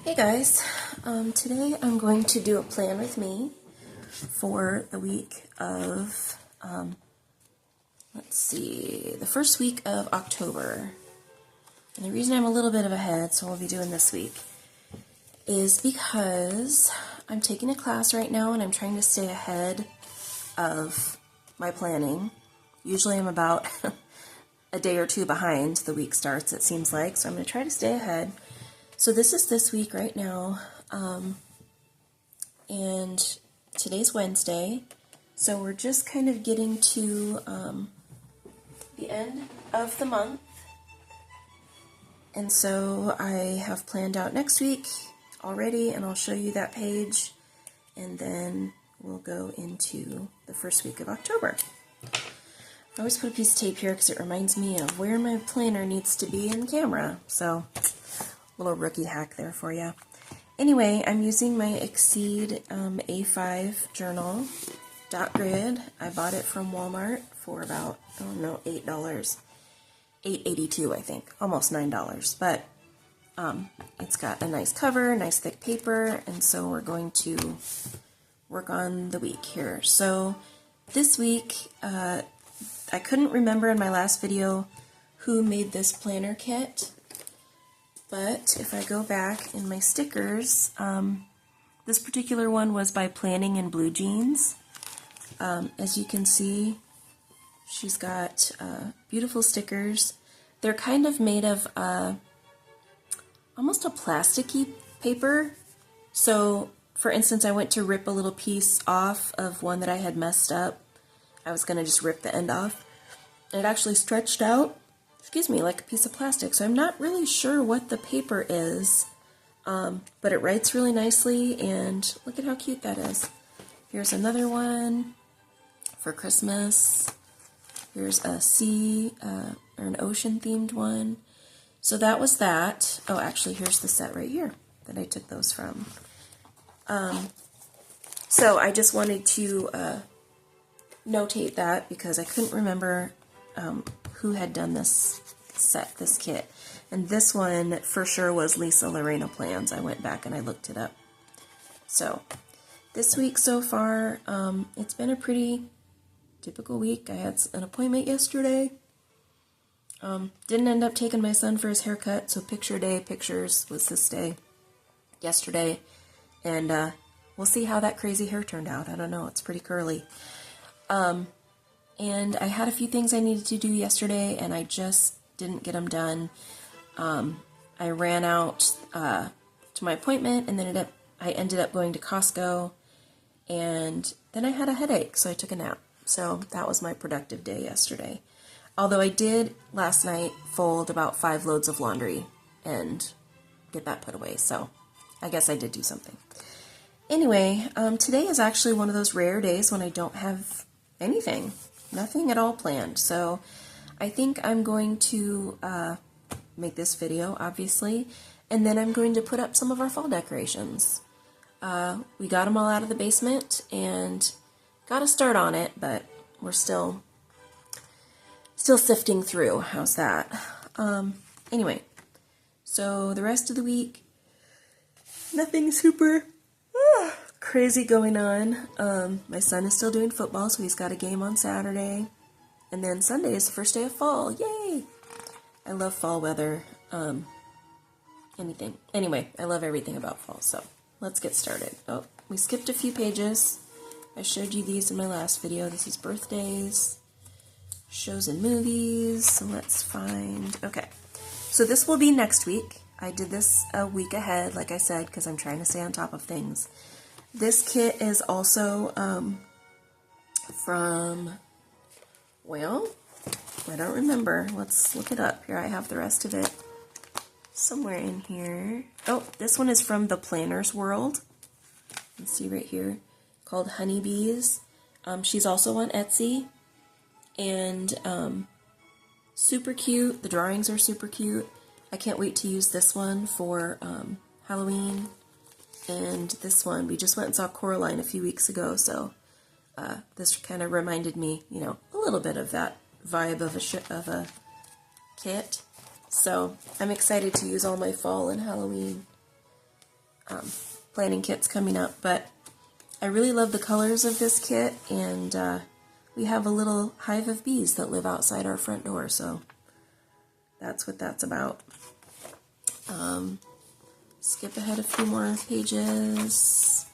Hey guys, today I'm going to do a plan with me for the week of, the first week of October. And the reason I'm a little bit of ahead, so we'll be doing this week, is because I'm taking a class right now and I'm trying to stay ahead of my planning. Usually I'm about a day or two behind the week starts, it seems like, so I'm going to try to stay ahead. So this is this week right now, and today's Wednesday, so we're just kind of getting to the end of the month, and so I have planned out next week already, and I'll show you that page, and then we'll go into the first week of October. I always put a piece of tape here because it reminds me of where my planner needs to be in the camera, so little rookie hack there for you. Anyway, I'm using my Exceed A5 journal dot grid. I bought it from Walmart for about, $8. $8.82 I think, almost $9. But it's got a nice cover, nice thick paper, and so we're going to work on the week here. So this week, I couldn't remember in my last video who made this planner kit. But if I go back in my stickers, this particular one was by Planning in Blue Jeans. As you can see, she's got beautiful stickers. They're kind of made of almost a plasticky paper. So, for instance, I went to rip a little piece off of one that I had messed up. I was going to just rip the end off. And it actually stretched out, like a piece of plastic. So I'm not really sure what the paper is, but it writes really nicely, and look at how cute that is. Here's another one for Christmas. Here's a sea or an ocean themed one. So that was that. Oh, actually, here's the set right here that I took those from. So I just wanted to notate that because I couldn't remember who had done this kit. And this one for sure was Lorena Plans. I went back and I looked it up. So this week so far, it's been a pretty typical week. I had an appointment yesterday. Didn't end up taking my son for his haircut, so picture day, pictures was this day, yesterday. And we'll see how that crazy hair turned out. I don't know, it's pretty curly. And I had a few things I needed to do yesterday, and I just didn't get them done. I ran out to my appointment, and then I ended up going to Costco, and then I had a headache, so I took a nap. So that was my productive day yesterday. Although I did last night fold about 5 loads of laundry and get that put away, so I guess I did do something. Anyway, today is actually one of those rare days when I don't have anything. Nothing at all planned, so I think I'm going to make this video, obviously, and then I'm going to put up some of our fall decorations. We got them all out of the basement and got a start on it, but we're still sifting through. How's that? Anyway, so the rest of the week, nothing super crazy going on. My son is still doing football, so he's got a game on Saturday. And then Sunday is the first day of fall. Yay! I love fall weather. Anything. Anyway, I love everything about fall, so let's get started. Oh, we skipped a few pages. I showed you these in my last video. This is birthdays, shows and movies, so let's find... Okay, so this will be next week. I did this a week ahead, like I said, because I'm trying to stay on top of things. This kit is also from, well, I don't remember. Let's look it up. Here, I have the rest of it somewhere in here. Oh, this one is from the Planner's World. You can see right here, called Honeybees. She's also on Etsy, and super cute. The drawings are super cute. I can't wait to use this one for Halloween. And this one, we just went and saw Coraline a few weeks ago, so this kind of reminded me, a little bit of that vibe of a kit. So I'm excited to use all my fall and Halloween planning kits coming up, but I really love the colors of this kit, and we have a little hive of bees that live outside our front door, so that's what that's about. Skip ahead a few more pages,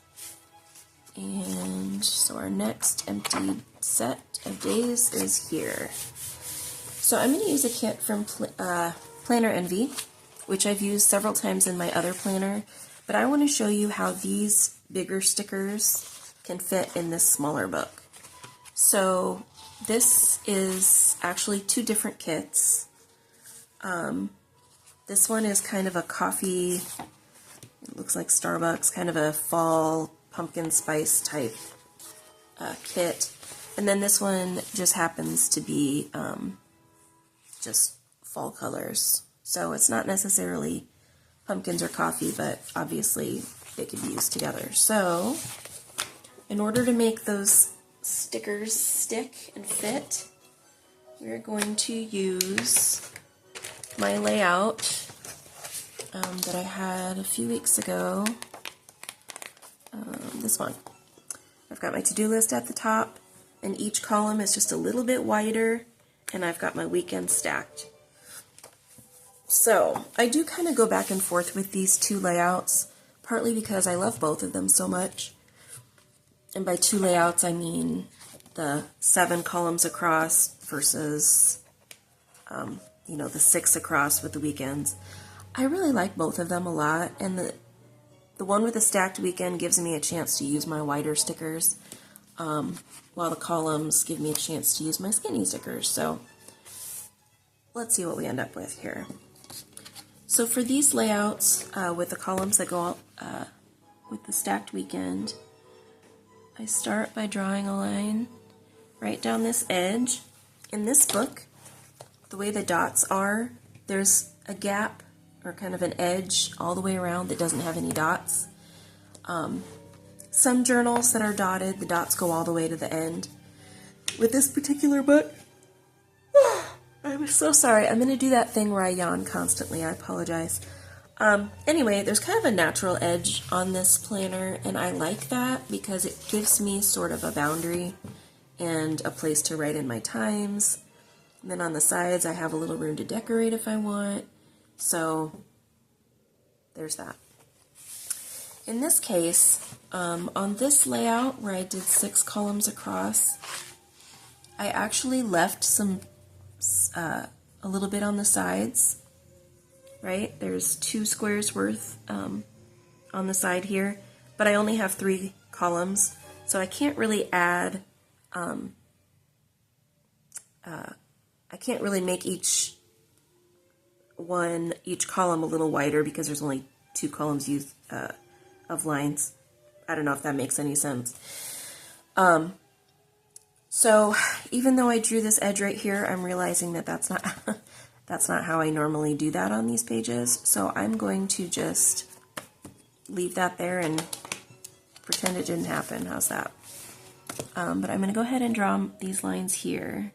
and so our next empty set of days is here. So I'm going to use a kit from Planner Envy, which I've used several times in my other planner, but I want to show you how these bigger stickers can fit in this smaller book. So this is actually two different kits. This one is kind of a coffee, it looks like Starbucks, kind of a fall pumpkin spice type kit. And then this one just happens to be just fall colors. So it's not necessarily pumpkins or coffee, but obviously they could be used together. So in order to make those stickers stick and fit, we're going to use my layout that I had a few weeks ago. This one. I've got my to-do list at the top, and each column is just a little bit wider, and I've got my weekend stacked. So I do kind of go back and forth with these two layouts, partly because I love both of them so much. And by two layouts, I mean the 7 columns across versus, you know, the 6 across with the weekends. I really like both of them a lot, and the one with the stacked weekend gives me a chance to use my wider stickers, while the columns give me a chance to use my skinny stickers. So let's see what we end up with here. So for these layouts with the columns that go with the stacked weekend, I start by drawing a line right down this edge. In this book, the way the dots are, there's a gap or kind of an edge all the way around that doesn't have any dots. Some journals that are dotted, the dots go all the way to the end. With this particular book, I'm so sorry. I'm going to do that thing where I yawn constantly. I apologize. Anyway, there's kind of a natural edge on this planner, and I like that because it gives me sort of a boundary and a place to write in my times. And then on the sides, I have a little room to decorate if I want. So there's that. In this case, on this layout where I did 6 columns across, I actually left some a little bit on the sides, right? There's 2 squares worth on the side here, but I only have 3 columns, so I can't really add, I can't really make each column a little wider because there's only 2 columns used of lines. I don't know if that makes any sense. So even though I drew this edge right here, I'm realizing that that's not how I normally do that on these pages. So I'm going to just leave that there and pretend it didn't happen. How's that? But I'm going to go ahead and draw these lines here.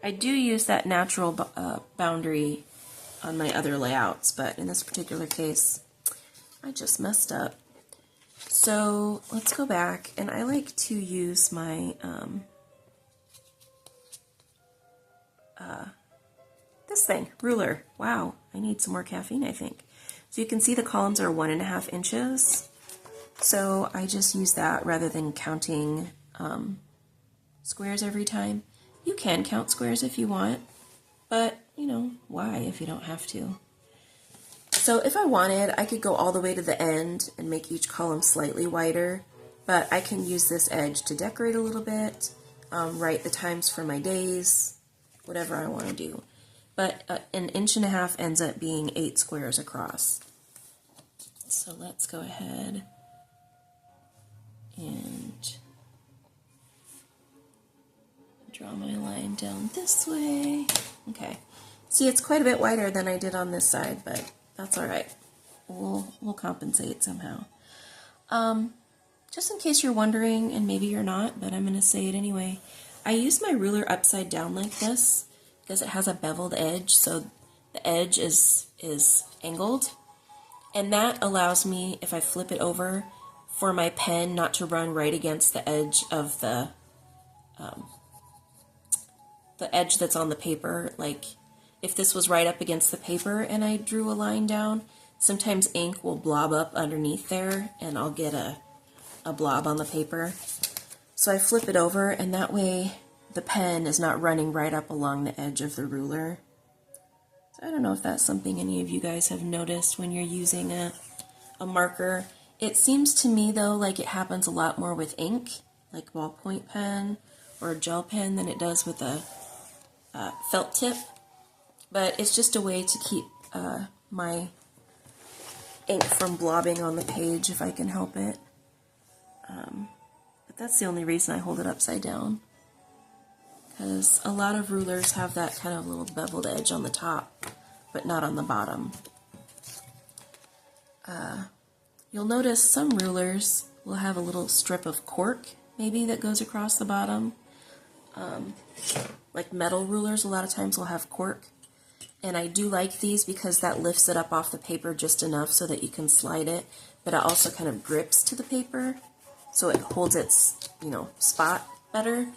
I do use that natural boundary on my other layouts, but in this particular case, I just messed up. So let's go back, and I like to use my this thing, ruler. Wow, I need some more caffeine, I think. So you can see the columns are 1.5 inches. So I just use that rather than counting squares every time. You can count squares if you want, but you know, why if you don't have to? So if I wanted, I could go all the way to the end and make each column slightly wider, but I can use this edge to decorate a little bit, write the times for my days, whatever I want to do. But 1.5 inches ends up being 8 squares across. So let's go ahead and draw my line down this way. Okay. See, it's quite a bit wider than I did on this side, but that's all right. We'll compensate somehow. Just in case you're wondering, and maybe you're not, but I'm going to say it anyway, I use my ruler upside down like this because it has a beveled edge, so the edge is angled. And that allows me, if I flip it over, for my pen not to run right against the edge of the edge that's on the paper. Like if this was right up against the paper and I drew a line down, sometimes ink will blob up underneath there and I'll get a blob on the paper. So I flip it over, and that way the pen is not running right up along the edge of the ruler. So I don't know if that's something any of you guys have noticed when you're using a marker. It seems to me though like it happens a lot more with ink, like ballpoint pen or a gel pen, than it does with a felt tip. But it's just a way to keep my ink from blobbing on the page if I can help it. But that's the only reason I hold it upside down, because a lot of rulers have that kind of little beveled edge on the top, but not on the bottom. You'll notice some rulers will have a little strip of cork, maybe, that goes across the bottom. Like metal rulers, a lot of times will have cork. And I do like these because that lifts it up off the paper just enough so that you can slide it, but it also kind of grips to the paper, so it holds its, spot better.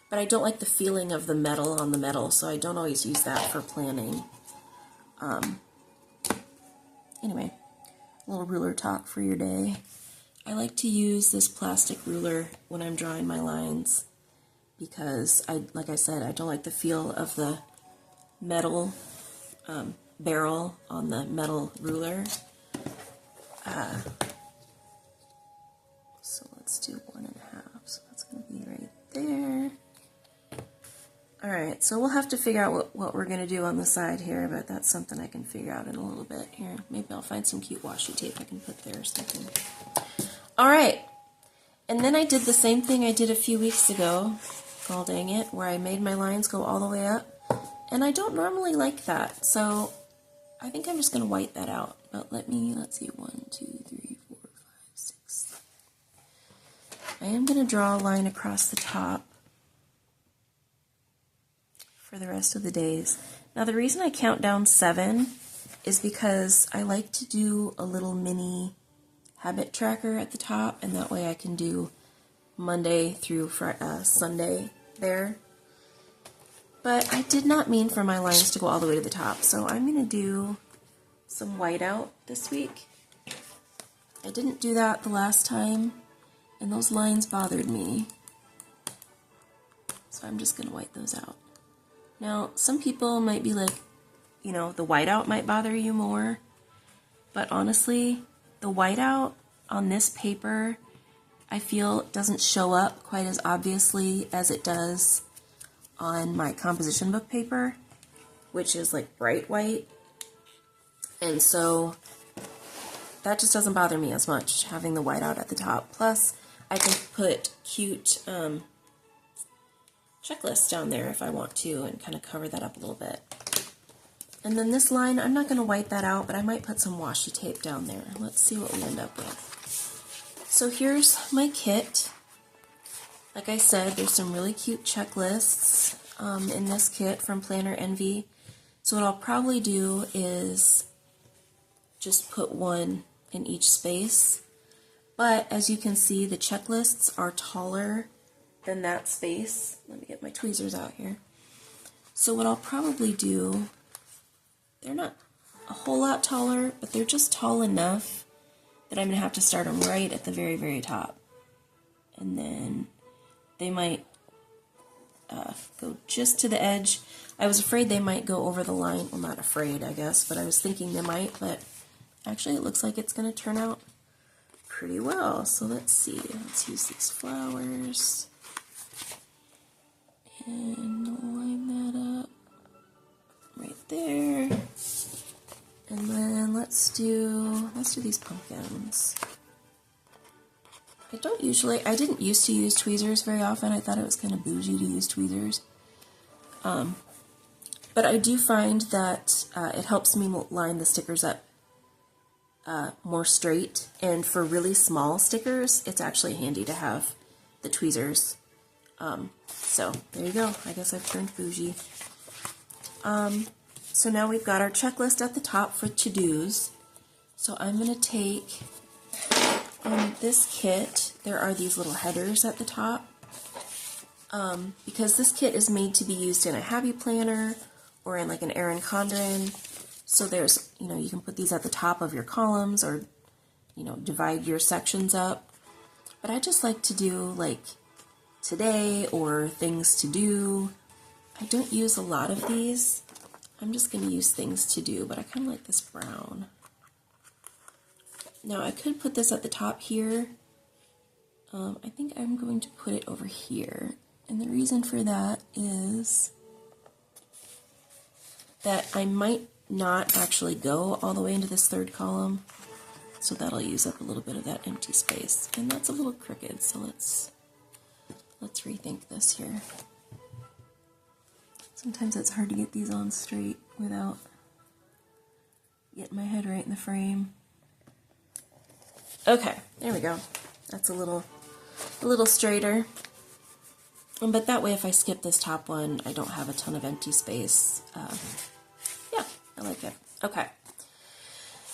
But I don't like the feeling of the metal on the metal, so I don't always use that for planning. Anyway, a little ruler talk for your day. I like to use this plastic ruler when I'm drawing my lines because, like I said, I don't like the feel of the metal barrel on the metal ruler. So let's do 1.5. So that's going to be right there. Alright, so we'll have to figure out what we're going to do on the side here, but that's something I can figure out in a little bit here. Maybe I'll find some cute washi tape I can put there or something. Alright, and then I did the same thing I did a few weeks ago, oh dang it, where I made my lines go all the way up. And I don't normally like that, so I think I'm just going to white that out. But let's see, 1, 2, 3, 4, 5, 6, 7. I am going to draw a line across the top for the rest of the days. Now the reason I count down 7 is because I like to do a little mini habit tracker at the top, and that way I can do Monday through Sunday there. But I did not mean for my lines to go all the way to the top, so I'm going to do some whiteout this week. I didn't do that the last time, and those lines bothered me. So I'm just going to white those out. Now, some people might be like, the whiteout might bother you more, but honestly, the whiteout on this paper, I feel doesn't show up quite as obviously as it does on my composition book paper, which is like bright white, and so that just doesn't bother me as much, having the whiteout at the top. Plus, I can put cute checklists down there if I want to and kind of cover that up a little bit. And then this line, I'm not going to white that out, but I might put some washi tape down there. Let's see what we end up with. So here's my kit. Like I said, there's some really cute checklists in this kit from Planner Envy. So what I'll probably do is just put one in each space. But as you can see, the checklists are taller than that space. Let me get my tweezers out here. So what I'll probably do, they're not a whole lot taller, but they're just tall enough that I'm going to have to start them right at the very, very top. And then they might go just to the edge. I was afraid they might go over the line. Well, not afraid, I guess, but I was thinking they might, but actually it looks like it's going to turn out pretty well. So let's see. Let's use these flowers and line that up right there. And then let's do these pumpkins. I didn't used to use tweezers very often. I thought it was kind of bougie to use tweezers. But I do find that it helps me line the stickers up more straight. And for really small stickers, it's actually handy to have the tweezers. So there you go. I guess I've turned bougie. So now we've got our checklist at the top for to-dos. So I'm going to take, on this kit, there are these little headers at the top. Because this kit is made to be used in a Happy Planner or in like an Erin Condren. So there's, you can put these at the top of your columns or, divide your sections up. But I just like to do like today or things to do. I don't use a lot of these. I'm just going to use things to do, but I kind of like this brown. Now I could put this at the top here. I think I'm going to put it over here. And the reason for that is that I might not actually go all the way into this third column. So that'll use up a little bit of that empty space. And that's a little crooked, so let's rethink this here. Sometimes it's hard to get these on straight without getting my head right in the frame. Okay, there we go. That's a little straighter. But that way, if I skip this top one, I don't have a ton of empty space. Yeah, I like it. Okay.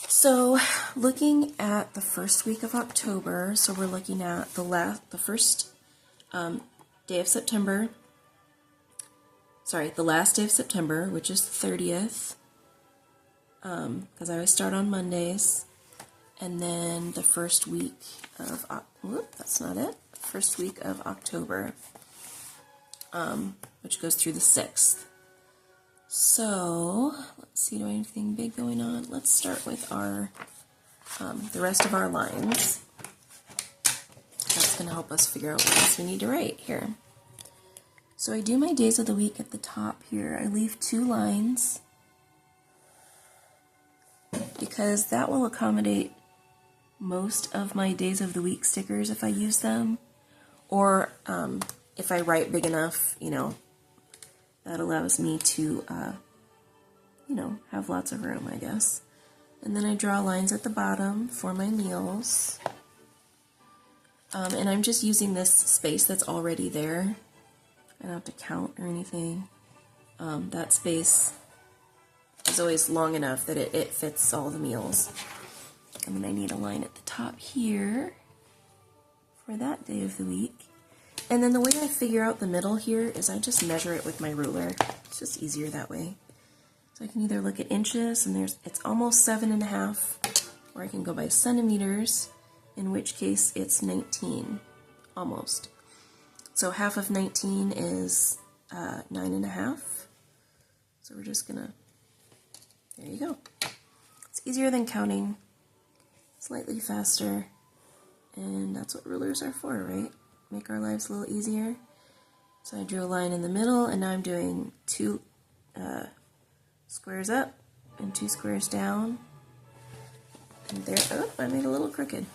So, looking at the first week of October, so we're looking at the first day of September. Sorry, the last day of September, which is the 30th, because I always start on Mondays. And then the first week of, that's not it, first week of October, which goes through the 6th. So, let's see, do I have anything big going on? Let's start with our, the rest of our lines. That's going to help us figure out what else we need to write here. So I do my days of the week at the top here. I leave 2 lines because that will accommodate most of my days of the week stickers if I use them, or if I write big enough, that allows me to, have lots of room, I guess. And then I draw lines at the bottom for my meals. And I'm just using this space that's already there. I don't have to count or anything. That space is always long enough that it fits all the meals. And then I need a line at the top here for that day of the week. And then the way I figure out the middle here is I just measure it with my ruler. It's just easier that way. So I can either look at inches, and it's almost 7.5, or I can go by centimeters, in which case it's 19, almost. So half of 19 is 9.5. So we're just gonna, there you go. It's easier than counting, slightly faster, and that's what rulers are for, right? Make our lives a little easier. So I drew a line in the middle, and now I'm doing 2 squares up and 2 squares down. And there, oh, I made a little crooked.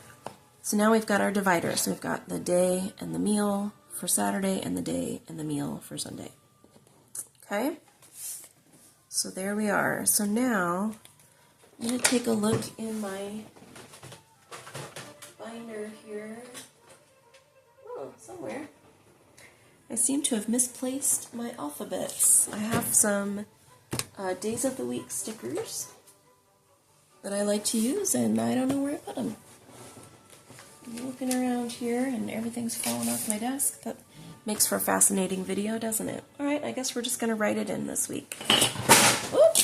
So now we've got our dividers. So we've got the day and the meal for Saturday, and the day and the meal for Sunday. Okay? So there we are. So now I'm going to take a look in my binder here. Oh, somewhere. I seem to have misplaced my alphabets. I have some days of the week stickers that I like to use, and I don't know where I put them. I'm looking around here, and everything's falling off my desk. That makes for a fascinating video, doesn't it? Alright, I guess we're just going to write it in this week. Whoop!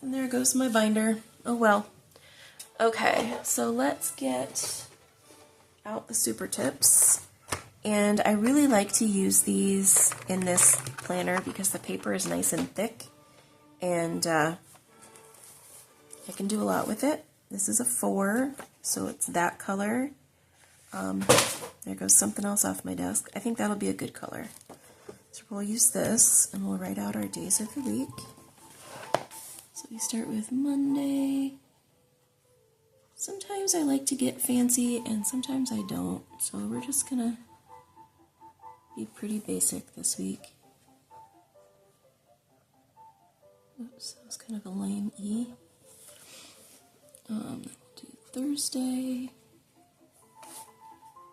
And there goes my binder. Oh well. Okay, so let's get out the super tips. And I really like to use these in this planner because the paper is nice and thick, and I can do a lot with it. This is a 4, so it's that color. There goes something else off my desk. I think that'll be a good color. So we'll use this, and we'll write out our days of the week. So we start with Monday. Sometimes I like to get fancy, and sometimes I don't. So we're just gonna be pretty basic this week. Oops, that was kind of a lame E. We'll do Thursday.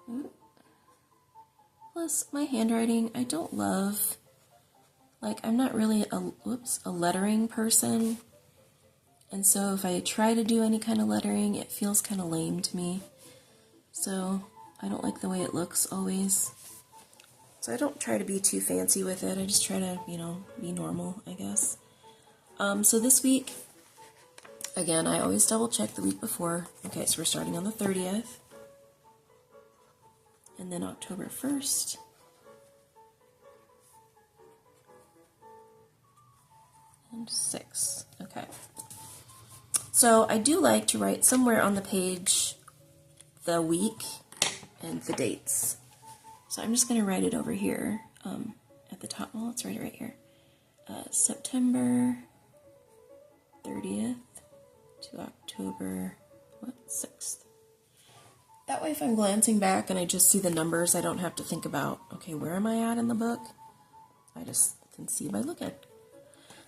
Ooh. Plus, my handwriting, I don't love, like, I'm not really a lettering person. And so if I try to do any kind of lettering, it feels kind of lame to me. So I don't like the way it looks always. So I don't try to be too fancy with it. I just try to, you know, be normal, I guess. So this week, again, I always double check the week before. Okay, so we're starting on the 30th. And then October 1st. And 6th. Okay. So I do like to write somewhere on the page the week and the dates. So I'm just going to write it over here at the top. Well, let's write it right here. September 30th to October 6th. That way if I'm glancing back and I just see the numbers, I don't have to think about, okay, where am I at in the book? I just can see by looking.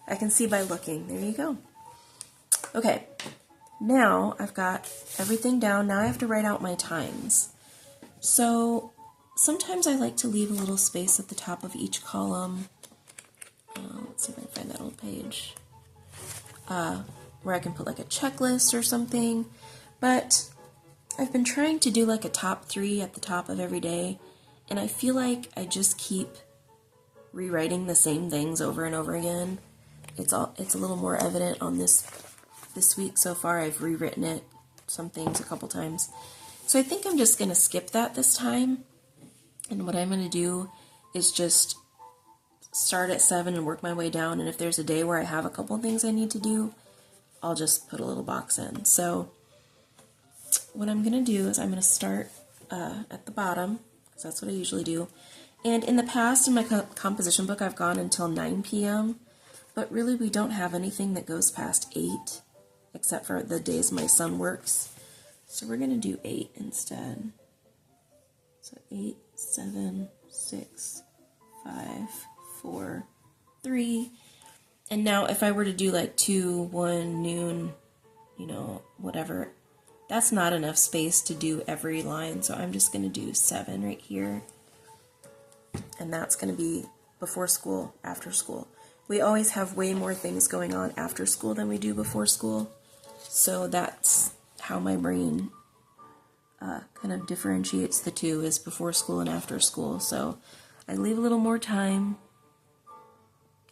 I can see by looking. There you go. Okay, now I've got everything down. Now I have to write out my times. So sometimes I like to leave a little space at the top of each column. Let's see if I can find that old page. Where I can put like a checklist or something. But I've been trying to do like a top 3 at the top of every day. And I feel like I just keep rewriting the same things over and over again. It's a little more evident on this week so far. I've rewritten it, some things a couple times. So I think I'm just going to skip that this time. And what I'm going to do is just start at 7 and work my way down. And if there's a day where I have a couple things I need to do, I'll just put a little box in. So what I'm going to do is I'm going to start at the bottom, because that's what I usually do. And in the past, in my composition book, I've gone until 9 p.m., but really we don't have anything that goes past 8, except for the days my son works. So we're going to do 8 instead. So 8, 7, 6, 5, 4, 3. And now if I were to do like 2, 1, noon, you know, whatever, that's not enough space to do every line. So I'm just going to do 7 right here. And that's going to be before school, after school. We always have way more things going on after school than we do before school. So that's how my brain kind of differentiates the two, is before school and after school. So I leave a little more time,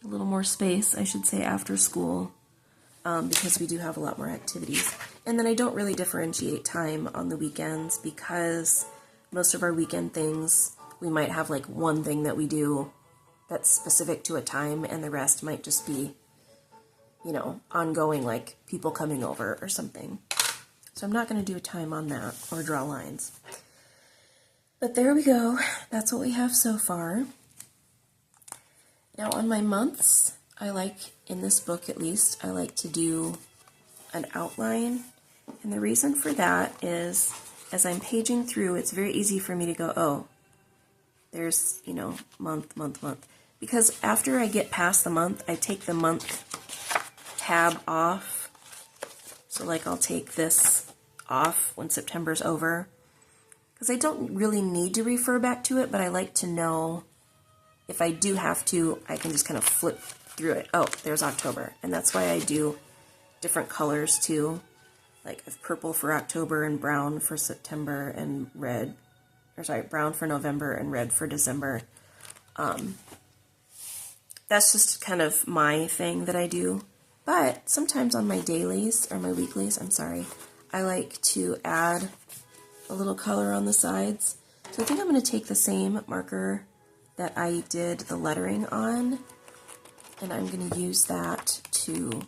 a little more space, I should say, after school, because we do have a lot more activities. And then I don't really differentiate time on the weekends, because most of our weekend things, we might have like one thing that we do that's specific to a time, and the rest might just be, you know, ongoing, like people coming over or something. So I'm not going to do a time on that or draw lines. But there we go. That's what we have so far. Now on my months, I like, in this book at least, I like to do an outline. And the reason for that is, as I'm paging through, it's very easy for me to go, oh, there's, you know, month, month, month. Because after I get past the month, I take the month tab off. So like I'll take this off when September's over. Because I don't really need to refer back to it, but I like to know, if I do have to, I can just kind of flip through it. Oh, there's October. And that's why I do different colors too. Like purple for October and brown for September and red. Or sorry, brown for November and red for December. That's just kind of my thing that I do. But sometimes on my dailies, or my weeklies, I'm sorry, I like to add a little color on the sides. So I think I'm going to take the same marker that I did the lettering on, and I'm going to use that to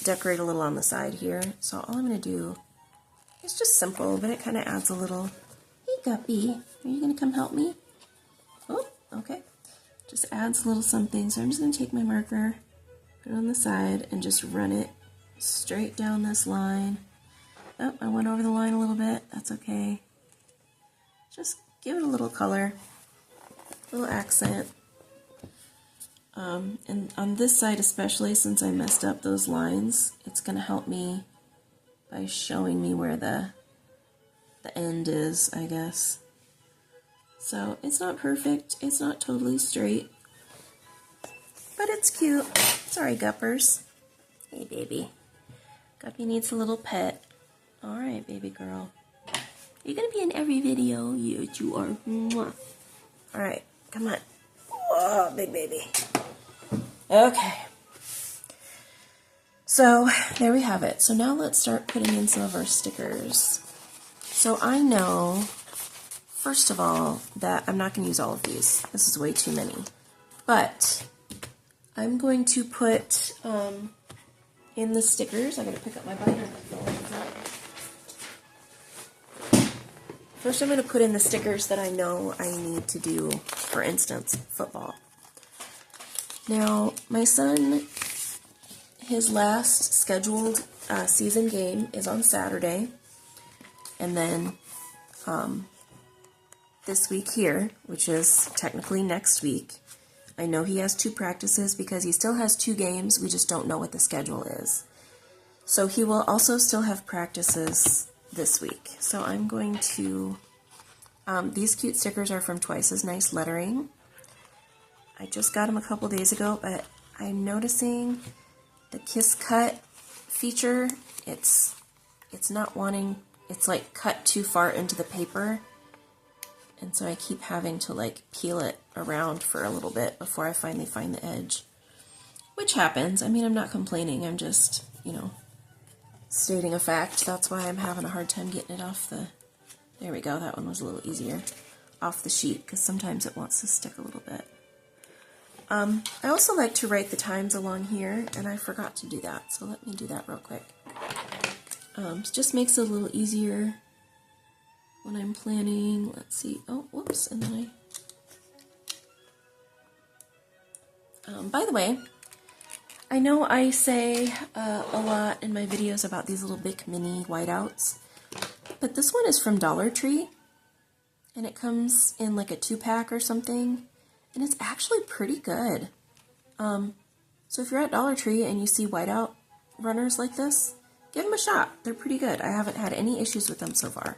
decorate a little on the side here. So all I'm going to do, it's just simple, but it kind of adds a little, hey guppy, are you going to come help me? Oh, okay. Just adds a little something. So I'm just going to take my marker, put it on the side, and just run it straight down this line. Oh, I went over the line a little bit. That's okay. Just give it a little color, a little accent. And on this side especially, since I messed up those lines, it's going to help me by showing me where the end is, I guess. So it's not perfect, it's not totally straight, but it's cute. Sorry, guppers. Hey, baby. Guppy needs a little pet. All right, baby girl. You're gonna be in every video. Yes, you are. Mwah. All right, come on. Whoa, big baby. Okay. So there we have it. So now let's start putting in some of our stickers. So I know, first of all, that I'm not going to use all of these. This is way too many. But I'm going to put in the stickers. I'm going to pick up my binder. First I'm going to put in the stickers that I know I need to do, for instance, football. Now, my son, his last scheduled season game is on Saturday. And then this week here, which is technically next week, I know he has 2 practices because he still has 2 games. We just don't know what the schedule is. So he will also still have practices this week. So I'm going to, these cute stickers are from Twice as Nice Lettering. I just got them a couple days ago, but I'm noticing the Kiss Cut feature, it's not wanting, it's like cut too far into the paper. And so I keep having to like peel it around for a little bit before I finally find the edge. Which happens. I mean, I'm not complaining. I'm just, you know, stating a fact. That's why I'm having a hard time getting it off the, there we go, that one was a little easier, off the sheet, because sometimes it wants to stick a little bit. I also like to write the times along here, and I forgot to do that, so let me do that real quick. It just makes it a little easier when I'm planning. Let's see. Oh, whoops, and then by the way, I know I say a lot in my videos about these little Bic mini whiteouts, but this one is from Dollar Tree, and it comes in like a 2-pack or something. And it's actually pretty good. So if you're at Dollar Tree and you see whiteout runners like this, give them a shot. They're pretty good. I haven't had any issues with them so far.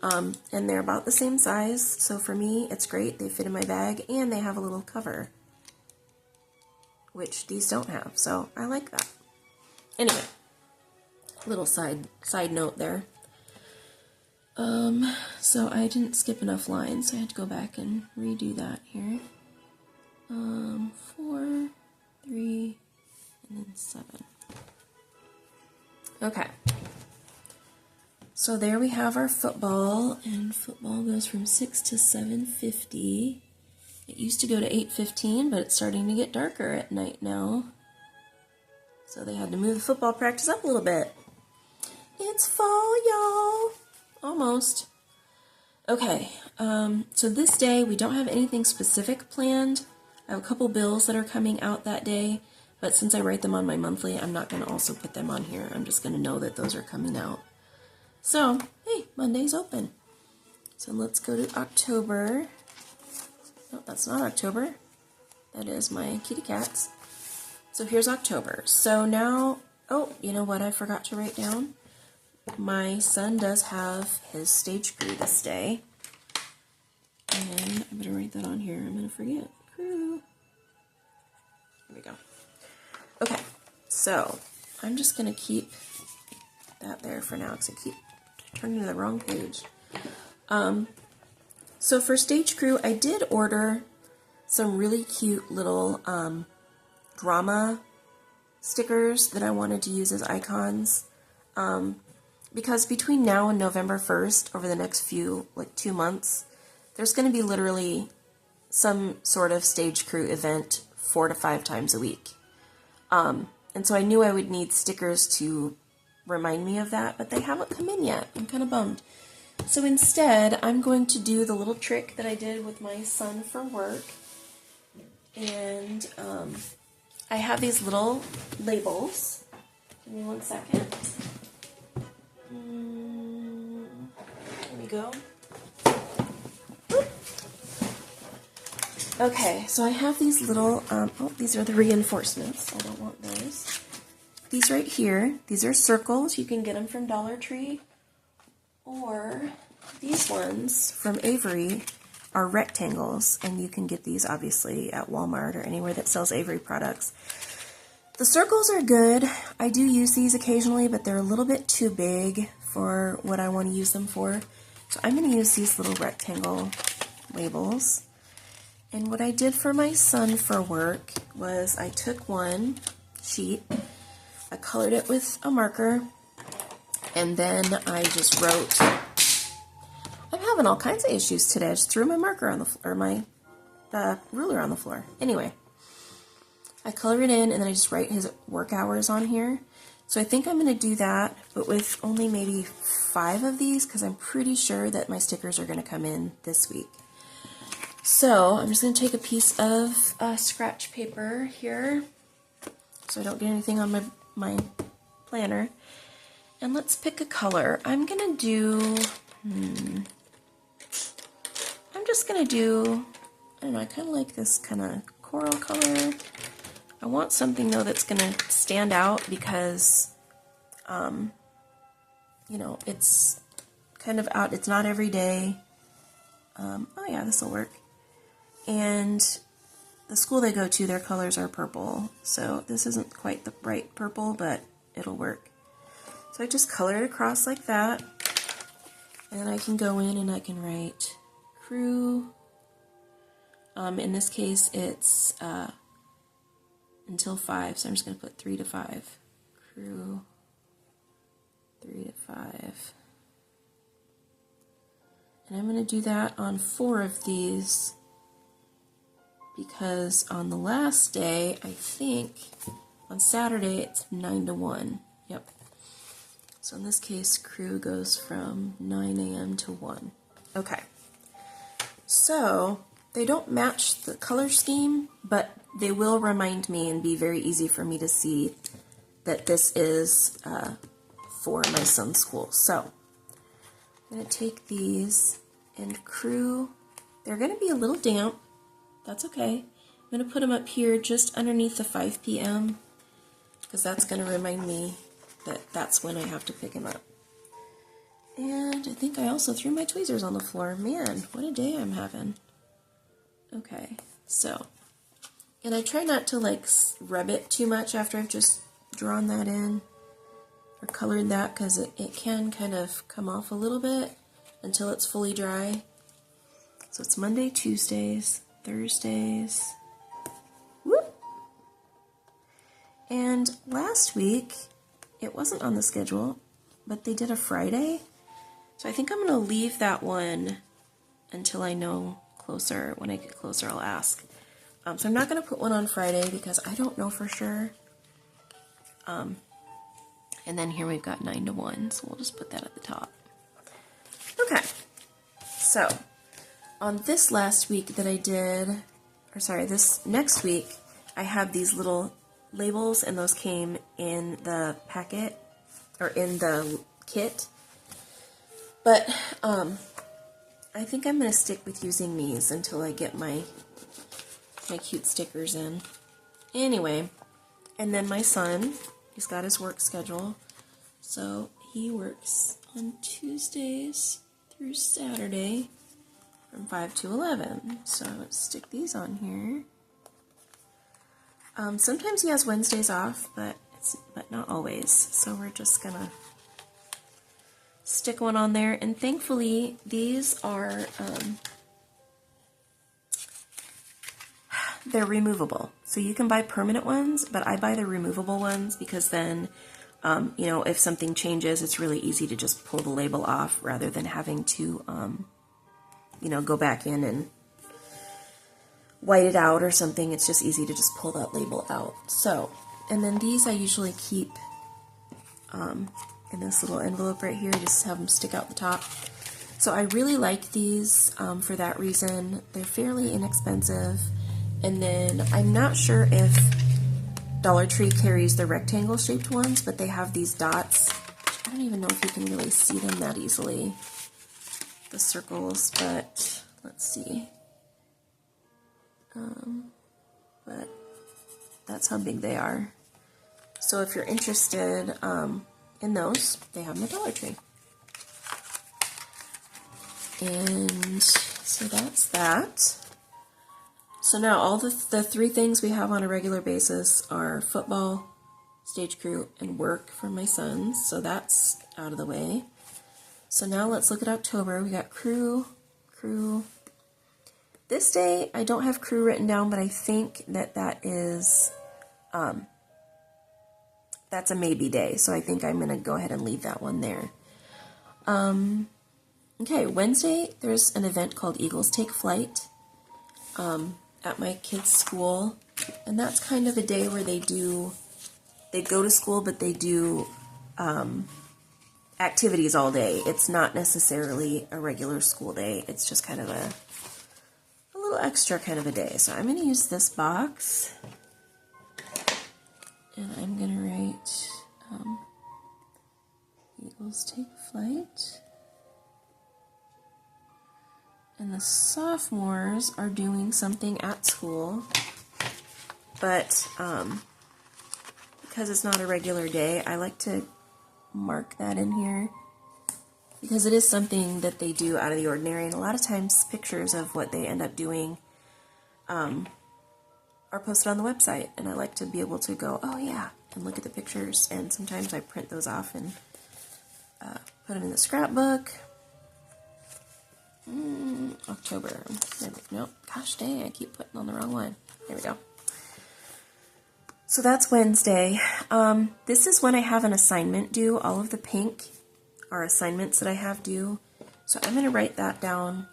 And they're about the same size, so for me, it's great. They fit in my bag, and they have a little cover, which these don't have, so I like that. Anyway, little side note there. So I didn't skip enough lines, so I had to go back and redo that here. 4, 3, and then 7. Okay. So there we have our football, and football goes from 6 to 7:50. It used to go to 8:15, but it's starting to get darker at night now. So they had to move the football practice up a little bit. It's fall, y'all. Almost. Okay, so this day we don't have anything specific planned. I have a couple bills that are coming out that day, but since I write them on my monthly, I'm not going to also put them on here. I'm just going to know that those are coming out. So, hey, Monday's open. So let's go to October. No, that's not October. That is my kitty cats. So here's October. So now, oh, you know what I forgot to write down? My son does have his stage crew this day. And I'm going to write that on here. I'm going to forget. Crew. There we go. Okay, so I'm just going to keep that there for now because I keep turning to the wrong page. So for stage crew, I did order some really cute little drama stickers that I wanted to use as icons. Because between now and November 1st, over the next few, like 2 months, there's going to be literally some sort of stage crew event 4 to 5 times a week. And so I knew I would need stickers to remind me of that, but they haven't come in yet. I'm kind of bummed. So instead, I'm going to do the little trick that I did with my son for work. And I have these little labels. Give me 1 second. There we go. Okay, so I have these little, oh, these are the reinforcements. I don't want those. These right here, these are circles. You can get them from Dollar Tree. Or these ones from Avery are rectangles, and you can get these obviously at Walmart or anywhere that sells Avery products. The circles are good. I do use these occasionally, but they're a little bit too big for what I want to use them for. So I'm going to use these little rectangle labels. And what I did for my son for work was I took one sheet, I colored it with a marker, and then I just wrote. I'm having all kinds of issues today. I just threw my marker on the floor, or my ruler on the floor. Anyway, I color it in, and then I just write his work hours on here. So I think I'm going to do that, but with only maybe 5 of these, because I'm pretty sure that my stickers are going to come in this week. So I'm just going to take a piece of scratch paper here, so I don't get anything on my planner. And let's pick a color. I'm going to do, I'm just going to do, I don't know, I kind of like this kind of coral color. I want something though that's going to stand out because, you know, it's kind of out, it's not every day. Oh yeah, this will work. And the school they go to, their colors are purple, so this isn't quite the bright purple, but it'll work. So I just color it across like that, and then I can go in and I can write crew. In this case, it's until 5, so I'm just going to put 3 to 5. Crew 3 to 5. And I'm going to do that on 4 of these, because on the last day, I think, on Saturday, it's 9 to 1. Yep. So in this case, crew goes from 9 a.m. to 1. Okay. So they don't match the color scheme, but they will remind me and be very easy for me to see that this is for my son's school. So I'm going to take these and crew. They're going to be a little damp. That's okay. I'm going to put them up here just underneath the 5 p.m. because that's going to remind me that that's when I have to pick him up. And I think I also threw my tweezers on the floor. Man, what a day I'm having. Okay, so, and I try not to like rub it too much after I've just drawn that in or colored that, because it can kind of come off a little bit until it's fully dry. So it's Monday, Tuesdays, Thursdays. Whoop! And last week, it wasn't on the schedule, but they did a Friday. So I think I'm going to leave that one until I know closer. When I get closer, I'll ask. So I'm not going to put one on Friday because I don't know for sure. And then here we've got 9 to 1, so we'll just put that at the top. Okay, so on this last week that I did, or sorry, this next week, I have these little labels, and those came in the packet, or in the kit. But I think I'm going to stick with using these until I get my cute stickers in. Anyway, and then my son, he's got his work schedule, so he works on Tuesdays through Saturday from 5 to 11. So let's stick these on here. Sometimes he has Wednesdays off, but not always. So we're just gonna stick one on there, and thankfully these are they're removable. So you can buy permanent ones, but I buy the removable ones because then you know, if something changes, it's really easy to just pull the label off rather than having to you know, go back in and white it out or something. It's just easy to just pull that label out. So, and then these I usually keep in this little envelope right here, just have them stick out the top. So I really like these for that reason. They're fairly inexpensive. And then I'm not sure if Dollar Tree carries the rectangle shaped ones, but they have these dots. I don't even know if you can really see them that easily, the circles, but let's see. But that's how big they are. So if you're interested in those, they have them at Dollar Tree. And so that's that. So now all the three things we have on a regular basis are football, stage crew, and work for my sons. So that's out of the way. So now let's look at October. We got crew. This day I don't have crew written down, but I think that is that's a maybe day. So I think I'm going to go ahead and leave that one there. Okay, Wednesday there's an event called Eagles Take Flight at my kids' school, and that's kind of a day where they go to school, but they do activities all day. It's not necessarily a regular school day. It's just kind of a little extra kind of a day. So I'm going to use this box, and I'm going to write Eagles Take Flight. And the sophomores are doing something at school, but because it's not a regular day, I like to mark that in here because it is something that they do out of the ordinary, and a lot of times pictures of what they end up doing are posted on the website, and I like to be able to go, oh yeah, and look at the pictures, and sometimes I print those off and put them in the scrapbook. October. Nope. Gosh dang, I keep putting on the wrong one. There we go. So that's Wednesday. This is when I have an assignment due. All of the pink are assignments that I have due. So I'm going to write that down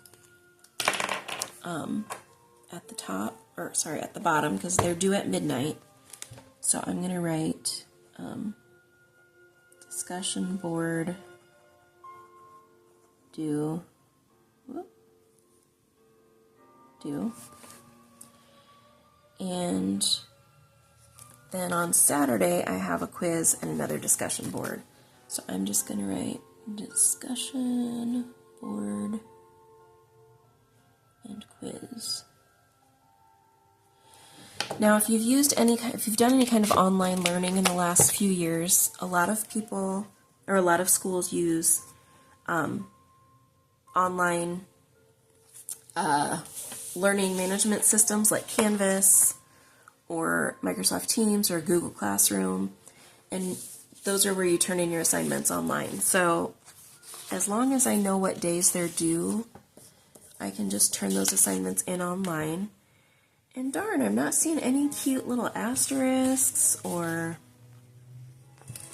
at the top, or sorry, at the bottom, because they're due at midnight. So I'm going to write discussion board due. And then on Saturday I have a quiz and another discussion board. So I'm just going to write discussion board and quiz. Now if you've done any kind of online learning in the last few years, a lot of people or a lot of schools use online learning management systems like Canvas or Microsoft Teams or Google Classroom, and those are where you turn in your assignments online. So as long as I know what days they're due, I can just turn those assignments in online. And darn, I'm not seeing any cute little asterisks or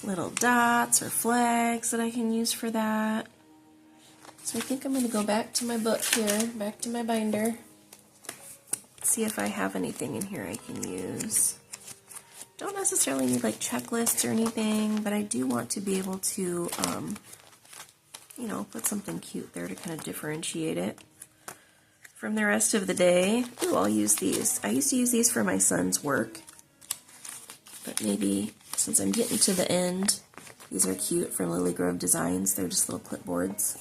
little dots or flags that I can use for that. So I think I'm going to go back to my book here, back to my binder, see if I have anything in here I can use. Don't necessarily need like checklists or anything, but I do want to be able to, you know, put something cute there to kind of differentiate it from the rest of the day. Ooh, I'll use these. I used to use these for my son's work, but maybe since I'm getting to the end, these are cute from Lily Grove Designs. They're just little clipboards.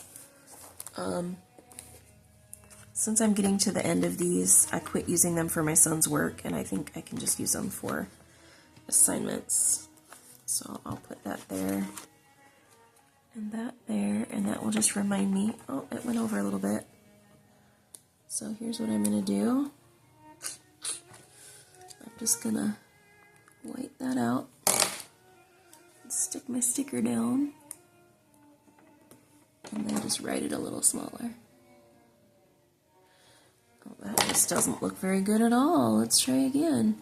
Since I'm getting to the end of these, I quit using them for my son's work, and I think I can just use them for assignments. So I'll put that there, and that will just remind me. Oh, it went over a little bit. So here's what I'm going to do. I'm just going to white that out, and stick my sticker down, and then just write it a little smaller. Oh, that just doesn't look very good at all. Let's try again.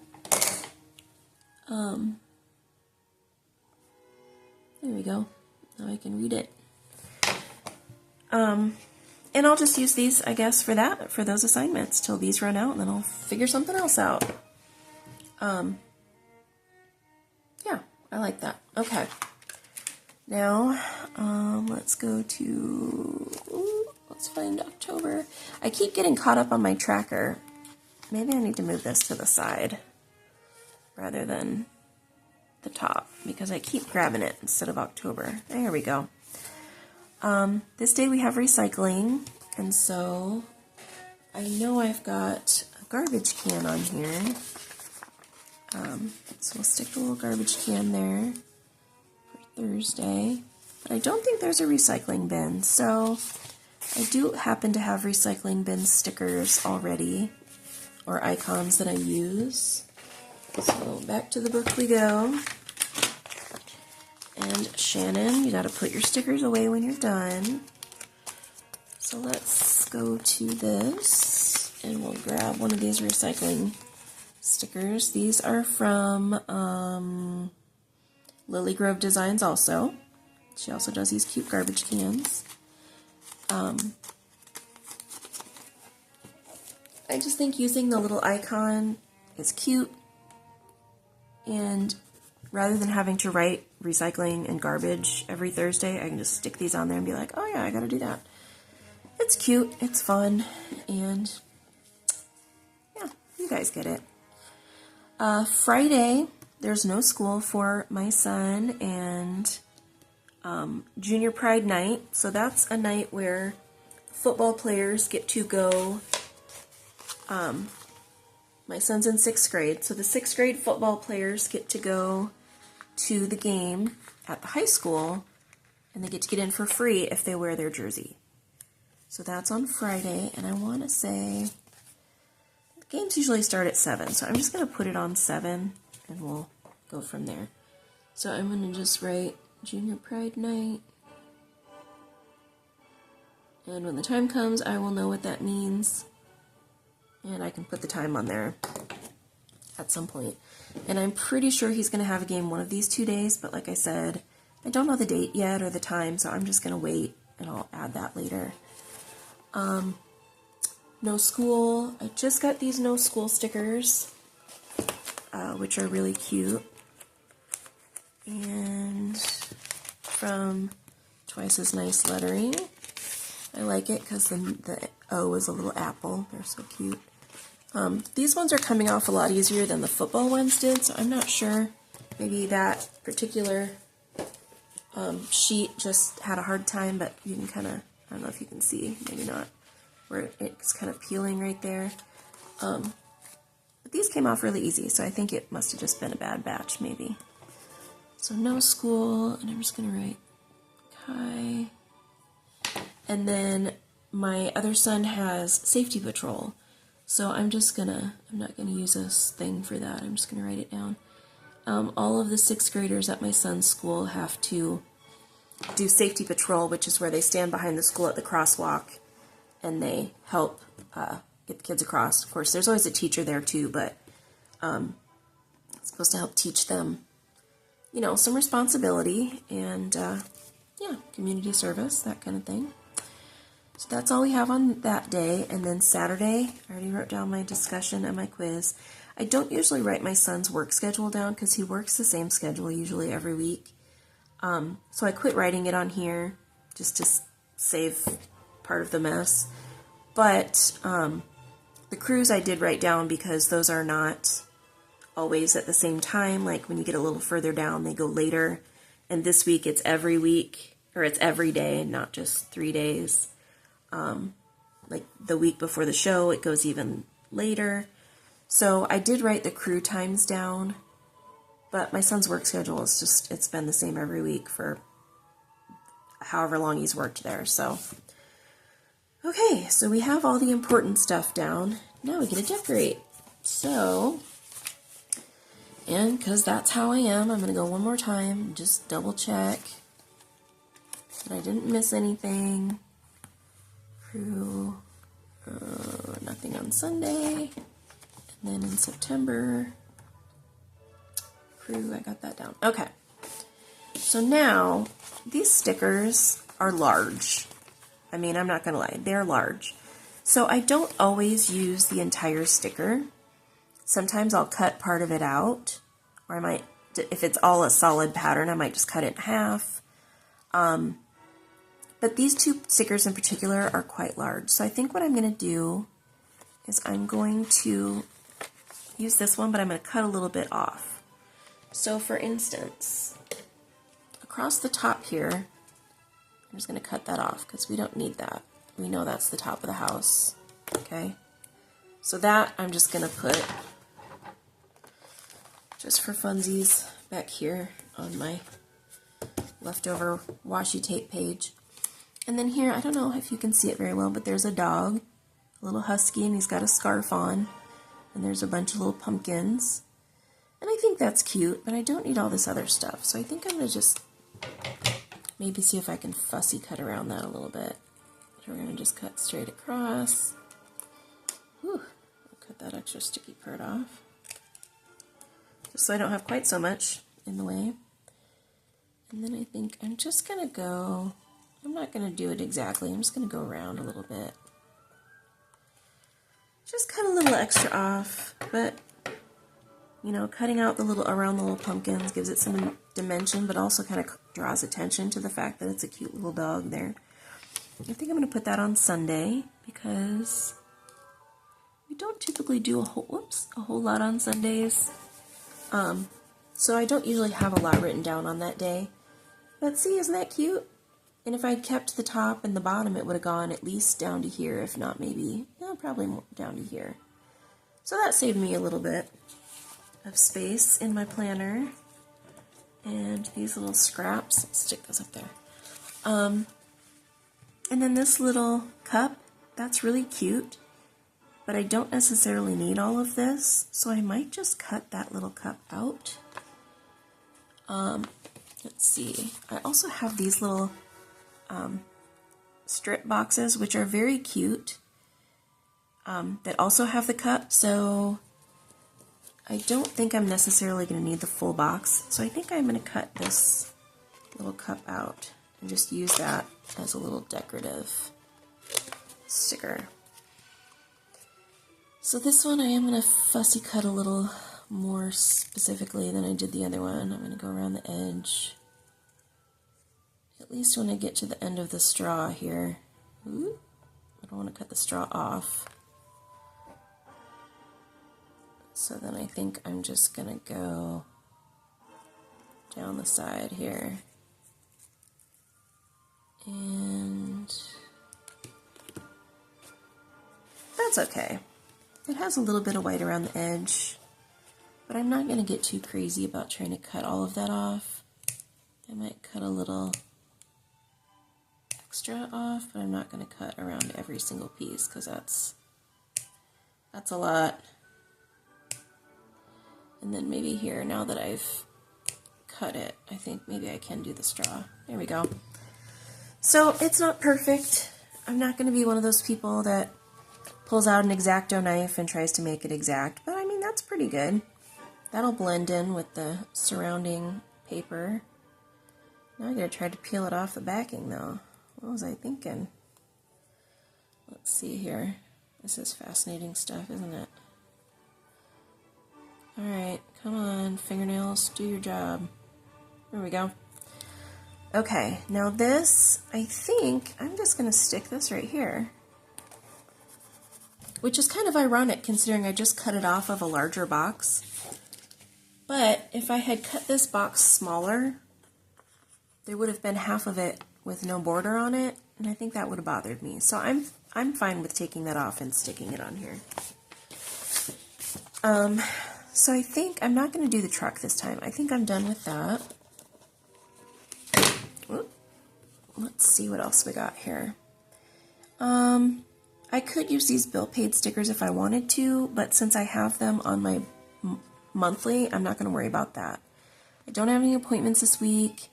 There we go. Now I can read it. And I'll just use these, I guess, for those assignments till these run out, and then I'll figure something else out. Yeah, I like that. Okay. Now, let's go to, let's find October. I keep getting caught up on my tracker. Maybe I need to move this to the side rather than the top, because I keep grabbing it instead of October. There we go. This day we have recycling, and so I know I've got a garbage can on here. So we'll stick the little garbage can there for Thursday. But I don't think there's a recycling bin, so I do happen to have recycling bin stickers already or icons that I use. So back to the book we go. And Shannon, you got to put your stickers away when you're done. So let's go to this, and we'll grab one of these recycling stickers. These are from Lily Grove Designs also. She also does these cute garbage cans. I just think using the little icon is cute, and rather than having to write recycling and garbage every Thursday, I can just stick these on there and be like, oh yeah, I gotta do that. It's cute, it's fun, and yeah, you guys get it. Friday, there's no school for my son, and Junior Pride Night, so that's a night where football players get to go. My son's in 6th grade, so the 6th grade football players get to go to the game at the high school, and they get to get in for free if they wear their jersey. So that's on Friday, and I want to say the games usually start at 7, so I'm just going to put it on 7, and we'll go from there. So I'm going to just write Junior Pride Night, and when the time comes, I will know what that means, and I can put the time on there at some point. And I'm pretty sure he's going to have a game one of these 2 days, but like I said, I don't know the date yet or the time, so I'm just going to wait, and I'll add that later. No school. I just got these no school stickers, which are really cute. And from Twice as Nice Lettering. I like it because the O is a little apple. They're so cute. These ones are coming off a lot easier than the football ones did, so I'm not sure. Maybe that particular sheet just had a hard time, but you can kind of, I don't know if you can see, maybe not, where it's kind of peeling right there. But these came off really easy, so I think it must have just been a bad batch, maybe. So no school, and I'm just going to write Kai. And then my other son has safety patrol, so I'm not gonna use this thing for that. I'm just gonna write it down. All of the 6th graders at my son's school have to do safety patrol, which is where they stand behind the school at the crosswalk and they help get the kids across. Of course, there's always a teacher there too, but it's supposed to help teach them, you know, some responsibility and yeah, community service, that kind of thing. So that's all we have on that day. And then Saturday, I already wrote down my discussion and my quiz. I don't usually write my son's work schedule down because he works the same schedule usually every week. So I quit writing it on here just to save part of the mess. But the cruise I did write down because those are not always at the same time. Like when you get a little further down, they go later. And this week it's every week, or it's every day, not just 3 days. Like the week before the show, it goes even later. So I did write the crew times down, but my son's work schedule is just, it's been the same every week for however long he's worked there. So, okay, so we have all the important stuff down. Now we get to decorate. So, and because that's how I am, I'm going to go one more time and just double check that I didn't miss anything. Crew, nothing on Sunday, and then in September, crew, I got that down. Okay, so now these stickers are large. I mean, I'm not gonna lie, they're large. So I don't always use the entire sticker. Sometimes I'll cut part of it out, or I might, if it's all a solid pattern, I might just cut it in half. But these 2 stickers in particular are quite large. So I think what I'm going to do is I'm going to use this one, but I'm going to cut a little bit off. So for instance, across the top here, I'm just going to cut that off because we don't need that. We know that's the top of the house. Okay? So that I'm just going to put, just for funsies, back here on my leftover washi tape page. And then here, I don't know if you can see it very well, but there's a dog, a little husky, and he's got a scarf on. and there's a bunch of little pumpkins. And I think that's cute, but I don't need all this other stuff. So I think I'm going to just maybe see if I can fussy cut around that a little bit. So we're going to just cut straight across. Whew. I'll cut that extra sticky part off, just so I don't have quite so much in the way. And then I think I'm just going to go, I'm not going to do it exactly, I'm just going to go around a little bit. Just cut a little extra off, but you know, cutting out the little, around the little pumpkins gives it some dimension, but also kind of draws attention to the fact that it's a cute little dog there. I think I'm going to put that on Sunday because we don't typically do a whole lot on Sundays. So I don't usually have a lot written down on that day. But see, isn't that cute? And if I'd kept the top and the bottom, it would have gone at least down to here, if not maybe, no, probably more down to here. So that saved me a little bit of space in my planner. And these little scraps, let's stick those up there. And then this little cup, that's really cute, but I don't necessarily need all of this, so I might just cut that little cup out. Let's see, I also have these little strip boxes, which are very cute, that also have the cup, so I don't think I'm necessarily going to need the full box, so I think I'm going to cut this little cup out and just use that as a little decorative sticker. So this one I am going to fussy cut a little more specifically than I did the other one. I'm going to go around the edge, at least when I get to the end of the straw here. Ooh, I don't want to cut the straw off. So then I think I'm just going to go down the side here. And that's okay. It has a little bit of white around the edge, but I'm not going to get too crazy about trying to cut all of that off. I might cut a little extra off, but I'm not going to cut around every single piece because that's a lot. And then maybe here, now that I've cut it, I think maybe I can do the straw. There we go. So it's not perfect. I'm not going to be one of those people that pulls out an X-Acto knife and tries to make it exact, but I mean, that's pretty good. That'll blend in with the surrounding paper. Now I gotta try to peel it off the backing though. What was I thinking? Let's see here. This is fascinating stuff, isn't it? Alright, come on, fingernails, do your job. There we go. Okay, now this, I think I'm just going to stick this right here. Which is kind of ironic considering I just cut it off of a larger box. But if I had cut this box smaller, there would have been half of it with no border on it, and I think that would have bothered me. So I'm fine with taking that off and sticking it on here. So I think I'm not going to do the truck this time. I think I'm done with that. Let's see what else we got here. I could use these bill paid stickers if I wanted to, but since I have them on my monthly, I'm not going to worry about that. I don't have any appointments this week.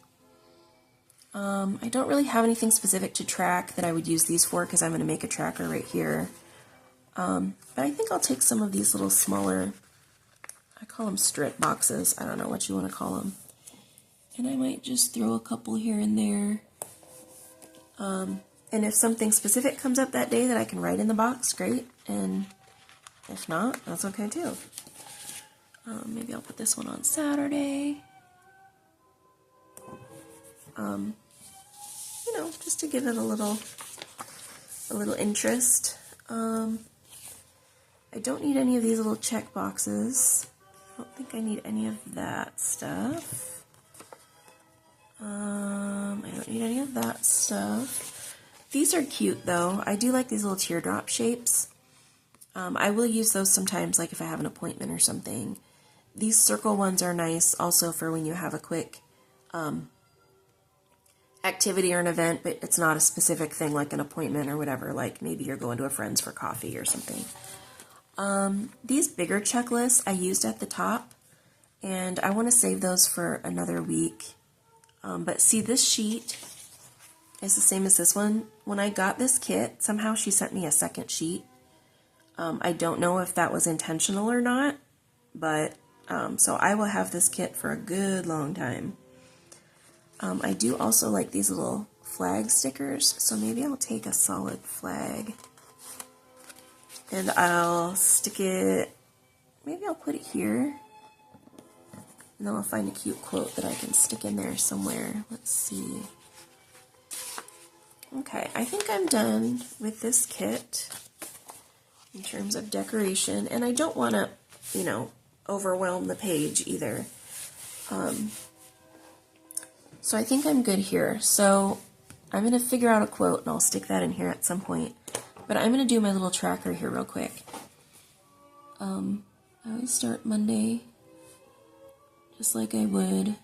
I don't really have anything specific to track that I would use these for because I'm going to make a tracker right here. But I think I'll take some of these little smaller, I call them strip boxes. I don't know what you want to call them. And I might just throw a couple here and there. And if something specific comes up that day that I can write in the box, great. And if not, that's okay too. Maybe I'll put this one on Saturday. You know, just to give it a little interest. I don't need any of these little check boxes. I don't think I need any of that stuff. I don't need any of that stuff. These are cute though. I do like these little teardrop shapes. I will use those sometimes, like if I have an appointment or something. These circle ones are nice also for when you have a quick activity or an event, but it's not a specific thing like an appointment or whatever, like maybe you're going to a friend's for coffee or something. These bigger checklists I used at the top, and I want to save those for another week. But see, this sheet is the same as this one. When I got this kit, somehow she sent me a second sheet. I don't know if that was intentional or not, but so I will have this kit for a good long time. I do also like these little flag stickers, so maybe I'll take a solid flag and I'll stick it, maybe I'll put it here, and then I'll find a cute quote that I can stick in there somewhere. Let's see. Okay, I think I'm done with this kit in terms of decoration, and I don't want to, you know, overwhelm the page either. So I think I'm good here. So I'm going to figure out a quote and I'll stick that in here at some point. But I'm going to do my little tracker here real quick. I always start Monday just like I would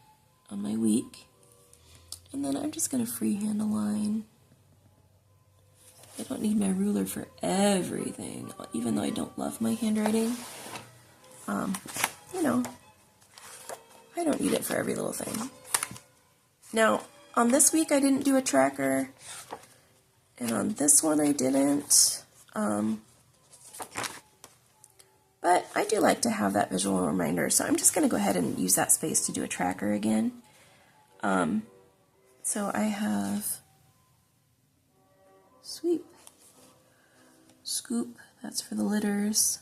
on my week. And then I'm just going to freehand a line. I don't need my ruler for everything, even though I don't love my handwriting. You know, I don't need it for every little thing. Now, on this week I didn't do a tracker, and on this one I didn't. But I do like to have that visual reminder, so I'm just going to go ahead and use that space to do a tracker again. So I have sweep, scoop, that's for the litters,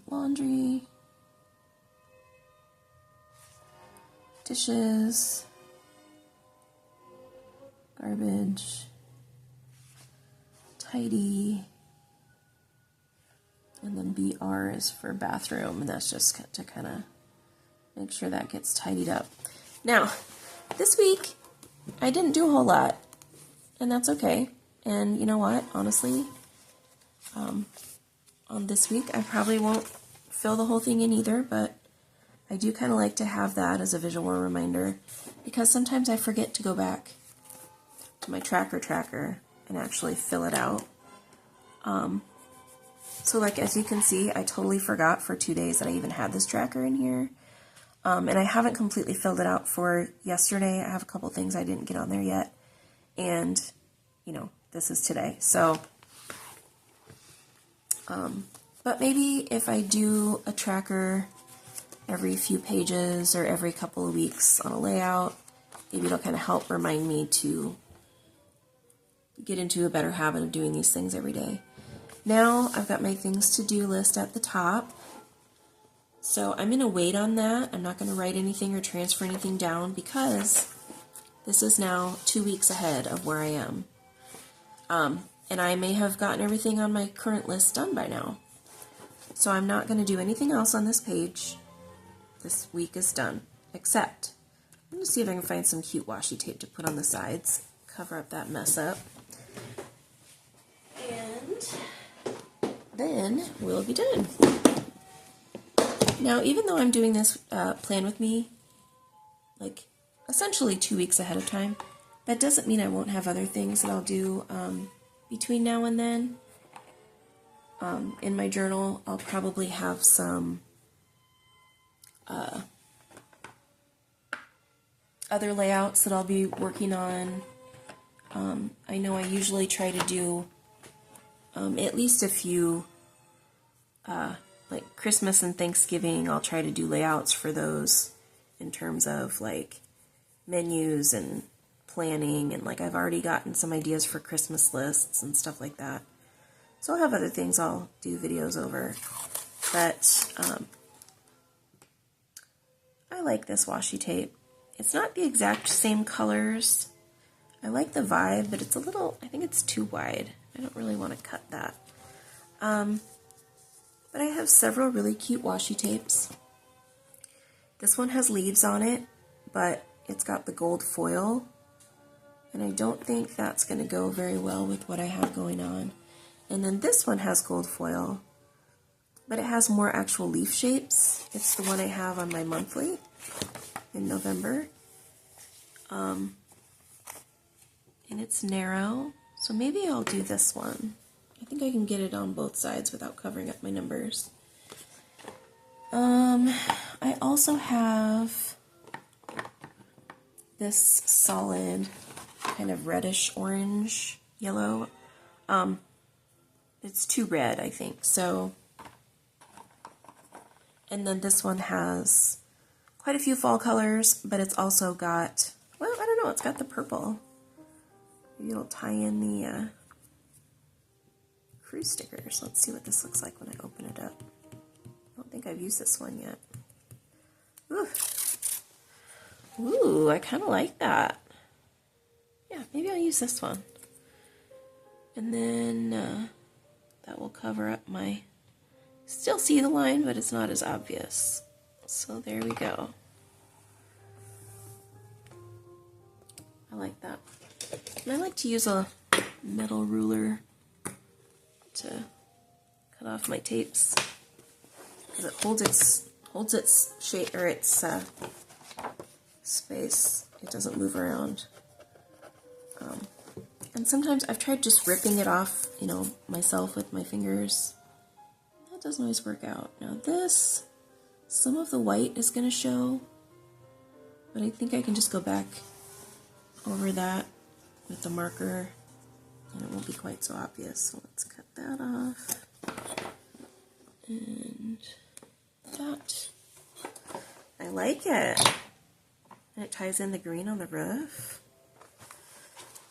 laundry, dishes, garbage, tidy, and then BR is for bathroom, and that's just to kind of make sure that gets tidied up. Now, this week, I didn't do a whole lot, and that's okay. And you know what, honestly, on this week, I probably won't fill the whole thing in either, but I do kind of like to have that as a visual reminder, because sometimes I forget to go back to my tracker and actually fill it out. So like, as you can see, I totally forgot for 2 days that I even had this tracker in here. And I haven't completely filled it out for yesterday. I have a couple things I didn't get on there yet. And, you know, this is today. So, but maybe if I do a tracker every few pages or every couple of weeks on a layout, maybe it'll kind of help remind me to get into a better habit of doing these things every day. Now I've got my things to do list at the top. So I'm going to wait on that. I'm not going to write anything or transfer anything down because this is now 2 weeks ahead of where I am. And I may have gotten everything on my current list done by now. So I'm not going to do anything else on this page. This week is done. Except, I'm going to see if I can find some cute washi tape to put on the sides. Cover up that mess up. And then we'll be done. Now, even though I'm doing this plan with me, like, essentially 2 weeks ahead of time, that doesn't mean I won't have other things that I'll do between now and then. In my journal, I'll probably have some other layouts that I'll be working on. I know I usually try to do at least a few, like Christmas and Thanksgiving, I'll try to do layouts for those in terms of like menus and planning, and like I've already gotten some ideas for Christmas lists and stuff like that. So I'll have other things I'll do videos over, but I like this washi tape. It's not the exact same colors. I like the vibe, but it's a little, I think it's too wide. I don't really want to cut that. But I have several really cute washi tapes. This one has leaves on it, but it's got the gold foil, and I don't think that's going to go very well with what I have going on. And then this one has gold foil, but it has more actual leaf shapes. It's the one I have on my monthly in November. And it's narrow, so maybe I'll do this one. I think I can get it on both sides without covering up my numbers. I also have this solid kind of reddish orange yellow. It's too red, I think. So, and then this one has quite a few fall colors, but it's also got, well, I don't know, it's got the purple. Maybe it'll tie in the cruise stickers. Let's see what this looks like when I open it up. I don't think I've used this one yet. Ooh, ooh, I kind of like that. Yeah, maybe I'll use this one. And then that will cover up my, still see the line, but it's not as obvious. So there we go. I like that. And I like to use a metal ruler to cut off my tapes, because it holds its shape, or its space. It doesn't move around. And sometimes I've tried just ripping it off, you know, myself with my fingers. That doesn't always work out. Now this, some of the white is going to show, but I think I can just go back over that with the marker and it won't be quite so obvious. So let's cut that off. And that. I like it. And it ties in the green on the roof.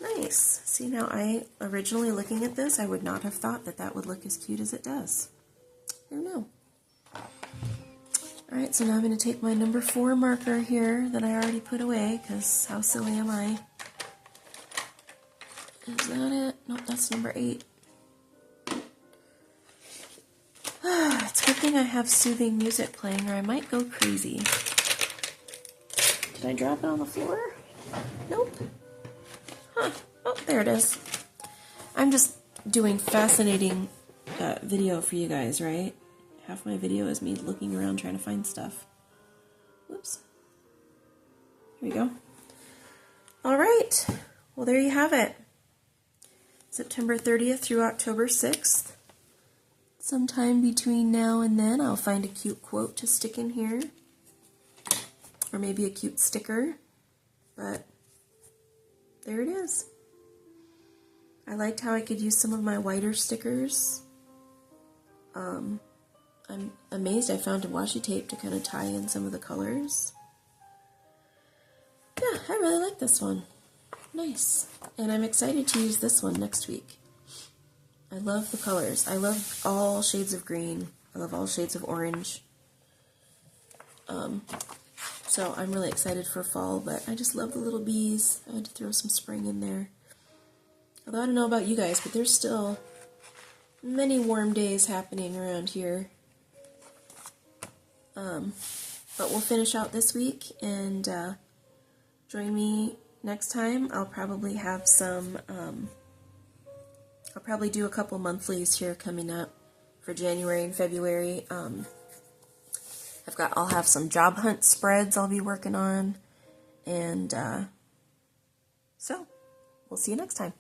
Nice. See, now I, originally looking at this, I would not have thought that that would look as cute as it does. Who knew? Alright, so now I'm going to take my number 4 marker here that I already put away, because how silly am I? Is that it? Nope, that's number 8. It's a good thing I have soothing music playing, or I might go crazy. Did I drop it on the floor? Nope. Huh. Oh, there it is. I'm just doing fascinating video for you guys, right? Half my video is me looking around trying to find stuff. Whoops. Here we go. All right. Well, there you have it. September 30th through October 6th. Sometime between now and then, I'll find a cute quote to stick in here. Or maybe a cute sticker. But there it is. I liked how I could use some of my whiter stickers. I'm amazed I found a washi tape to kind of tie in some of the colors. Yeah, I really like this one. Nice. And I'm excited to use this one next week. I love the colors. I love all shades of green. I love all shades of orange. So I'm really excited for fall, but I just love the little bees. I had to throw some spring in there. Although I don't know about you guys, but there's still many warm days happening around here. But we'll finish out this week, and join me next time. I'll probably have some, I'll probably do a couple monthlies here coming up for January and February. I'll have some job hunt spreads I'll be working on, and so we'll see you next time.